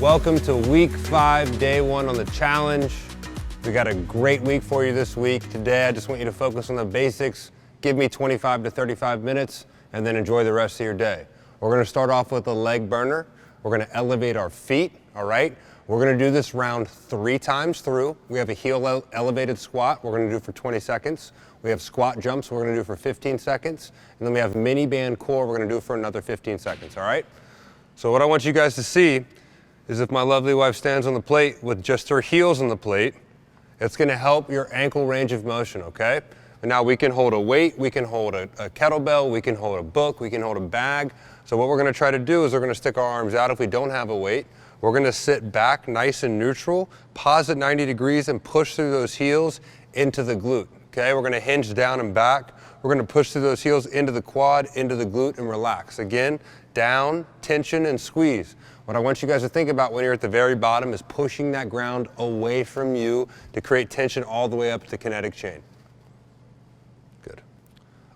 Welcome to week 5, day 1 on the challenge. We got a great week for you this week. Today, I just want you to focus on the basics. Give me 25 to 35 minutes and then enjoy the rest of your day. We're gonna start off with a leg burner. We're gonna elevate our feet, all right? We're gonna do this round 3 times through. We have a heel elevated squat we're gonna do for 20 seconds. We have squat jumps we're gonna do for 15 seconds. And then we have mini band core we're gonna do for another 15 seconds, all right? So what I want you guys to see is if my lovely wife stands on the plate with just her heels on the plate, it's gonna help your ankle range of motion, okay? And now we can hold a weight, we can hold a kettlebell, we can hold a book, we can hold a bag. So what we're gonna try to do is we're gonna stick our arms out if we don't have a weight. We're gonna sit back nice and neutral, pause at 90 degrees and push through those heels into the glute, okay? We're gonna hinge down and back. We're gonna push through those heels into the quad, into the glute, and relax. Again, down, tension, and squeeze. What I want you guys to think about when you're at the very bottom is pushing that ground away from you to create tension all the way up to the kinetic chain. Good.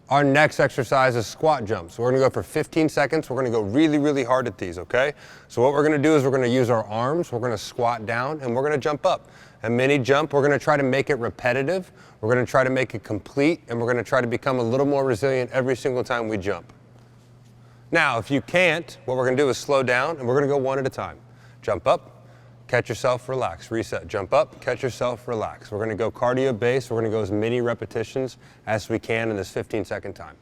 Our next exercise is squat jumps. We're gonna go for 15 seconds. We're gonna go really, really hard at these, okay? So what we're gonna do is we're gonna use our arms, we're gonna squat down, and we're gonna jump up. A mini jump, we're gonna try to make it repetitive, we're gonna try to make it complete, and we're gonna try to become a little more resilient every single time we jump. Now, if you can't, what we're gonna do is slow down and we're gonna go one at a time. Jump up, catch yourself, relax, reset. Jump up, catch yourself, relax. We're gonna go cardio based. We're gonna go as many repetitions as we can in this 15-second time.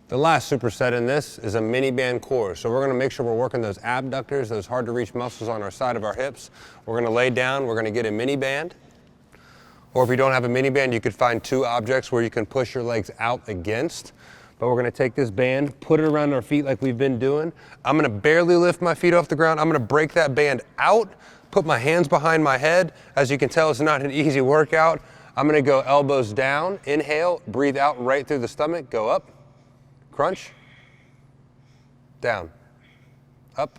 The last superset in this is a mini band core. So we're gonna make sure we're working those abductors, those hard to reach muscles on our side of our hips. We're gonna lay down, we're gonna get a mini band. Or if you don't have a mini band, you could find 2 objects where you can push your legs out against. But we're gonna take this band, put it around our feet like we've been doing. I'm gonna barely lift my feet off the ground. I'm gonna break that band out, put my hands behind my head. As you can tell, it's not an easy workout. I'm gonna go elbows down, inhale, breathe out right through the stomach, go up, crunch, down, up,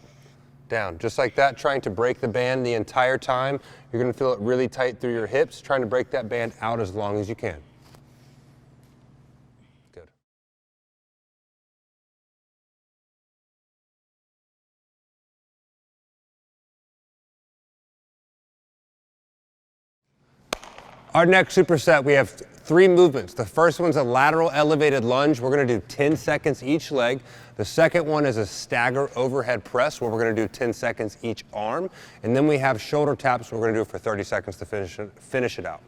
down. Just like that, trying to break the band the entire time. You're gonna feel it really tight through your hips, trying to break that band out as long as you can. Our next superset, we have 3 movements. The first one's a lateral elevated lunge. We're gonna do 10 seconds each leg. The second one is a stagger overhead press where we're gonna do 10 seconds each arm. And then we have shoulder taps we're gonna do for 30 seconds to finish it out.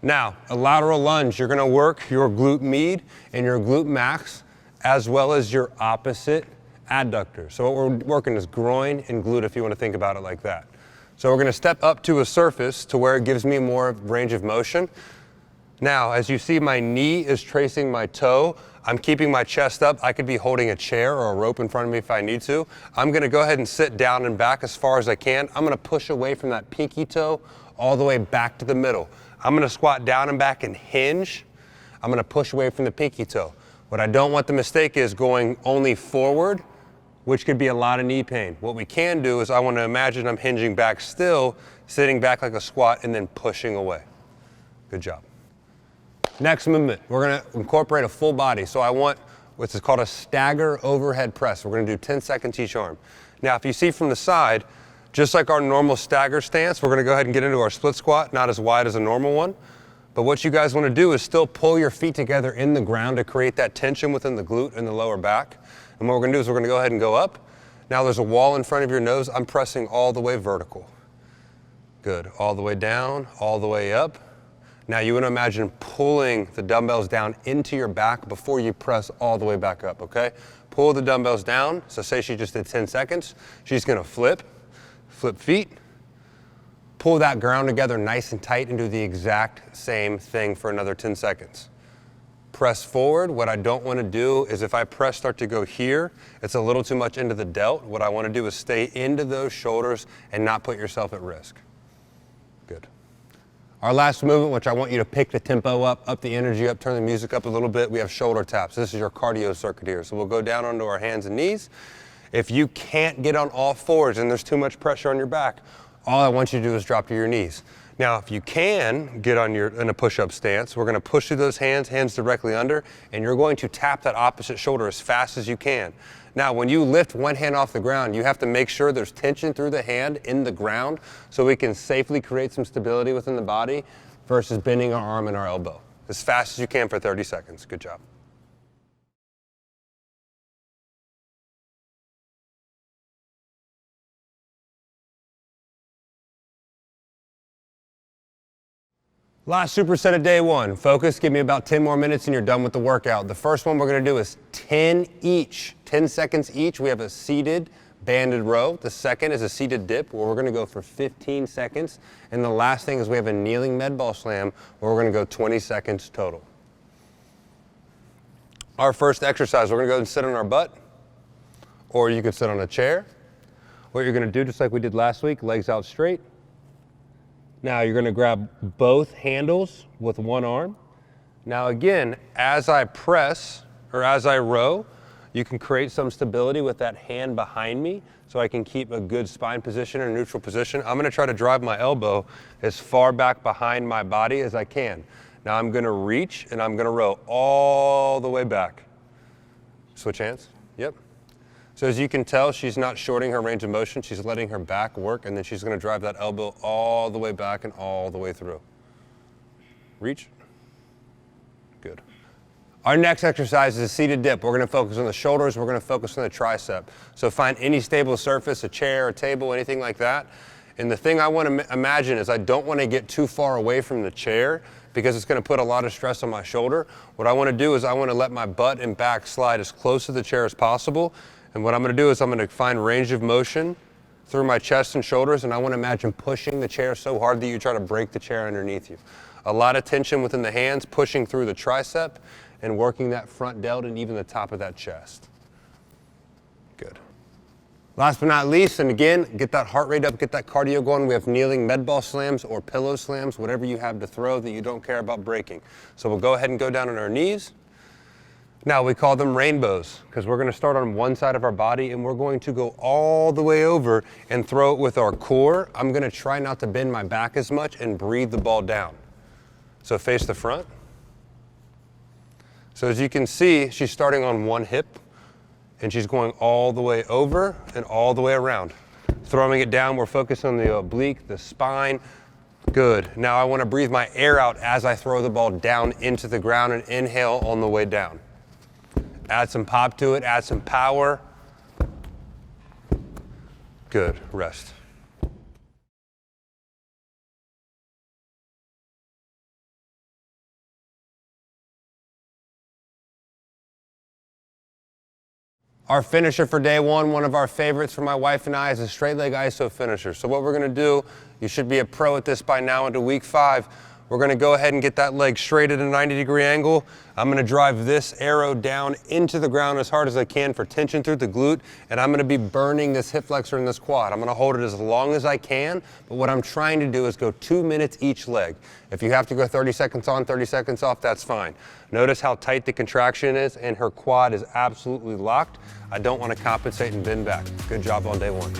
Now, a lateral lunge, you're gonna work your glute med and your glute max as well as your opposite adductor. So what we're working is groin and glute if you wanna think about it like that. So we're gonna step up to a surface to where it gives me more range of motion. Now, as you see, my knee is tracing my toe. I'm keeping my chest up. I could be holding a chair or a rope in front of me if I need to. I'm gonna go ahead and sit down and back as far as I can. I'm gonna push away from that pinky toe all the way back to the middle. I'm gonna squat down and back and hinge. I'm gonna push away from the pinky toe. What I don't want the mistake is going only forward, which could be a lot of knee pain. What we can do is I want to imagine I'm hinging back still, sitting back like a squat, and then pushing away. Good job. Next movement, we're gonna incorporate a full body. So I want what's called a stagger overhead press. We're gonna do 10 seconds each arm. Now, if you see from the side, just like our normal stagger stance, we're gonna go ahead and get into our split squat, not as wide as a normal one. But what you guys wanna do is still pull your feet together in the ground to create that tension within the glute and the lower back. And what we're gonna do is we're gonna go ahead and go up. Now there's a wall in front of your nose. I'm pressing all the way vertical. Good, all the way down, all the way up. Now you wanna imagine pulling the dumbbells down into your back before you press all the way back up, okay? Pull the dumbbells down. So say she just did 10 seconds. She's gonna flip feet, pull that ground together nice and tight and do the exact same thing for another 10 seconds. Press forward. What I don't want to do is if I start to go here, it's a little too much into the delt. What I want to do is stay into those shoulders and not put yourself at risk. Good. Our last movement, which I want you to pick the tempo up the energy up, turn the music up a little bit, we have shoulder taps. This is your cardio circuit here. So we'll go down onto our hands and knees. If you can't get on all fours and there's too much pressure on your back, all I want you to do is drop to your knees. Now, if you can get in a push-up stance, we're gonna push through those hands directly under, and you're going to tap that opposite shoulder as fast as you can. Now, when you lift one hand off the ground, you have to make sure there's tension through the hand in the ground so we can safely create some stability within the body versus bending our arm and our elbow. As fast as you can for 30 seconds. Good job. Last superset of day one. Focus, give me about 10 more minutes and you're done with the workout. The first one we're gonna do is 10 each, 10 seconds each. We have a seated banded row. The second is a seated dip where we're gonna go for 15 seconds. And the last thing is we have a kneeling med ball slam where we're gonna go 20 seconds total. Our first exercise, we're gonna go and sit on our butt, or you could sit on a chair. What you're gonna do, just like we did last week, legs out straight. Now you're gonna grab both handles with one arm. Now again, as I press or as I row, you can create some stability with that hand behind me so I can keep a good spine position or neutral position. I'm gonna try to drive my elbow as far back behind my body as I can. Now I'm gonna reach and I'm gonna row all the way back. Switch hands, yep. So as you can tell, she's not shorting her range of motion, she's letting her back work, and then she's gonna drive that elbow all the way back and all the way through. Reach, good. Our next exercise is a seated dip. We're gonna focus on the shoulders, we're gonna focus on the tricep. So find any stable surface, a chair, a table, anything like that. And the thing I wanna imagine is I don't wanna get too far away from the chair because it's gonna put a lot of stress on my shoulder. What I wanna do is I wanna let my butt and back slide as close to the chair as possible. And what I'm gonna do is I'm gonna find range of motion through my chest and shoulders, and I wanna imagine pushing the chair so hard that you try to break the chair underneath you. A lot of tension within the hands, pushing through the tricep and working that front delt and even the top of that chest. Good. Last but not least, and again, get that heart rate up, get that cardio going. We have kneeling med ball slams or pillow slams, whatever you have to throw that you don't care about breaking. So we'll go ahead and go down on our knees. Now we call them rainbows because we're going to start on one side of our body and we're going to go all the way over and throw it with our core. I'm going to try not to bend my back as much and breathe the ball down. So face the front. So as you can see, she's starting on one hip and she's going all the way over and all the way around. Throwing it down, we're focused on the oblique, the spine. Good. Now I want to breathe my air out as I throw the ball down into the ground and inhale on the way down. Add some pop to it, add some power. Good, rest. Our finisher for day one of our favorites for my wife and I, is a straight leg iso finisher. So what we're gonna do, you should be a pro at this by now into week 5. We're gonna go ahead and get that leg straight at a 90-degree angle. I'm gonna drive this arrow down into the ground as hard as I can for tension through the glute, and I'm gonna be burning this hip flexor and this quad. I'm gonna hold it as long as I can, but what I'm trying to do is go 2 minutes each leg. If you have to go 30 seconds on, 30 seconds off, that's fine. Notice how tight the contraction is, and her quad is absolutely locked. I don't wanna compensate and bend back. Good job on day one.